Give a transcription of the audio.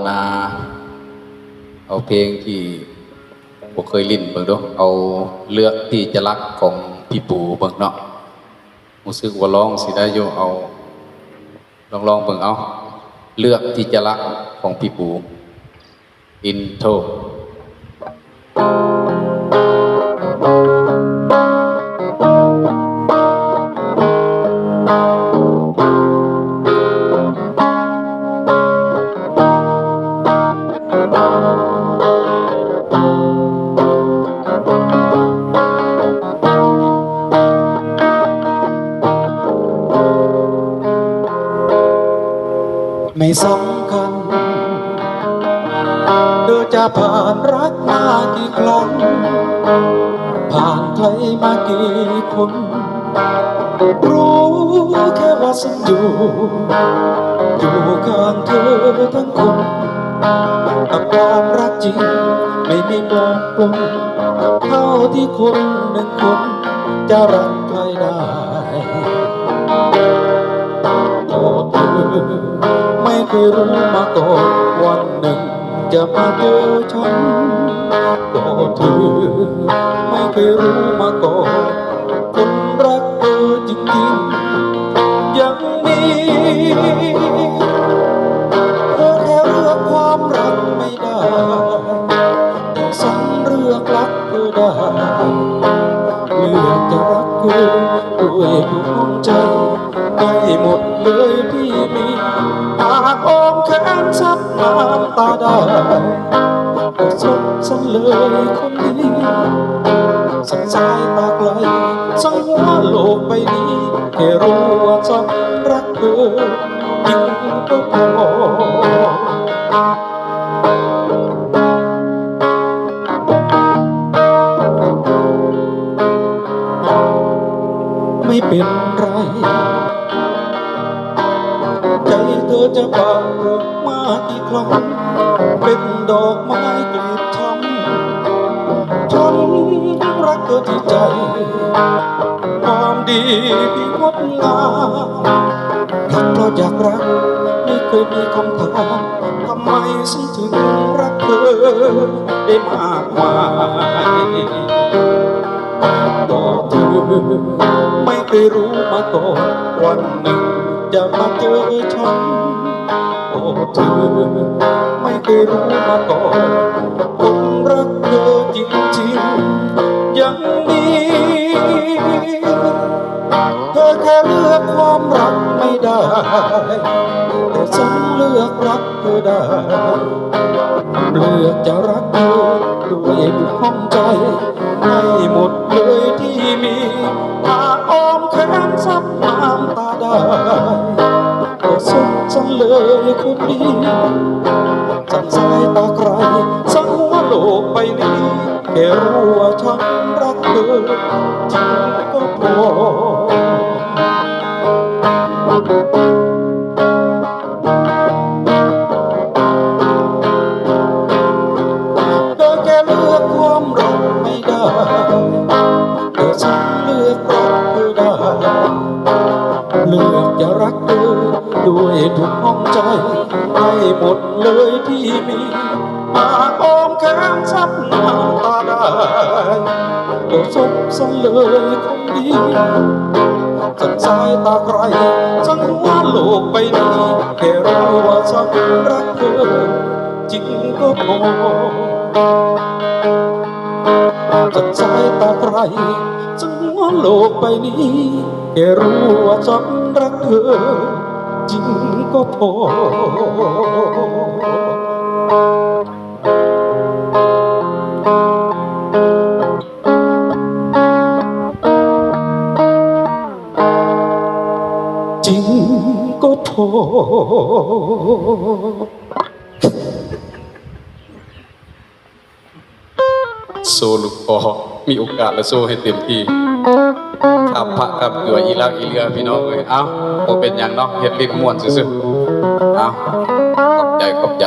นะเอาเพลงที่ผมเคยลิ้นเบิ่งดูเอาเลือกที่จะรักของพี่ปู่เบิ่งเนาะรู้สึกว่าร้องสิได้อยู่เอาลองเบิ่งเอาเลือกที่จะรักของพี่ปู่อินโทรไม่สำคัญเธอจะผ่านรักมากี่ครั้งผ่านใครมากี่คนรู้แค่ว่าฉันอยู่ข้างเธอทั้งคนกับความรักจริงไม่มีปลอมปนเท่าที่คนหนึ่งคนจะรักใครได้โอ้เธอไม่เคยรู้มาก่อนวันหนึ่งจะมาเจอฉันก็เธอไม่เคยรู้มาก่อนคนรักเธอจริงๆยังมีเธอแค่เลือกความรักไม่ได้แต่ฉันเลือกรักเธอได้เลือกจะรักเธอด้วยดวงใจได้หมดเลยที่มีหากอ้อมแขนซับน้ำตาได้ก็สดฉันเลยคนนี้สังสายตาไกลสังหัวโลกใบนี้แค่รู้ว่าฉันรักเธอจริงก็พอไม่เป็นไรใจเธอจะบางรุกมากี่ครั้งเป็นดอกไม้กลีบช้ำฉันรักเธอที่ใจความดีที่งดงามรักเพราะอยากรักไม่เคยมีคำถามทำไมฉันถึงรักเธอได้มากมายก็เธอไม่เคยรู้มาก่อนวันหนึ่งจะมาเจอฉันโอ้เธอไม่เคยรู้มาก่อนคนรักเธอจริงๆยังมีเธอแค่เลือกความรักไม่ได้แต่ฉันเลือกรักเธอได้เลือกจะรักเธอด้วยบุญของใจให้หมดเลยที่มีหากอ้อมแขนซับน้ำตาได้ก็สุขฉันเลยคนนี้จันสายตาใครสังหัวโลกใบนี้แค่รู้ว่าฉันรักเธอจริงก็พอเธอแค่เลือกความรักไม่ได้แต่ฉันเลือกรักเธอได้เลือกจะรักเธอด้วยทุกห้องใจให้หมดเลยที่มีหากอ้อมแขนซับน้ำตาได้ก็สบสันเลยคนดีจันสายตาใครสังหัวโลกใบนี้แค่รู้ว่าฉันรักเธอจริงก็พอจันสายตาใครสังหัวโลกใบนี้แค่รู้ว่าฉันรักเธอจริงก็พอจริงก็พอโซลูกพอมีโอกาสแล้วโซให้เต็มที่ขับพระกับเกลืออีลักอีเรือพี่น้องเอ้ยเอ้าบ่เป็นหยังเนาะเฮ็ดลิ้นม่วนซื่อๆเอ้าขอบใจ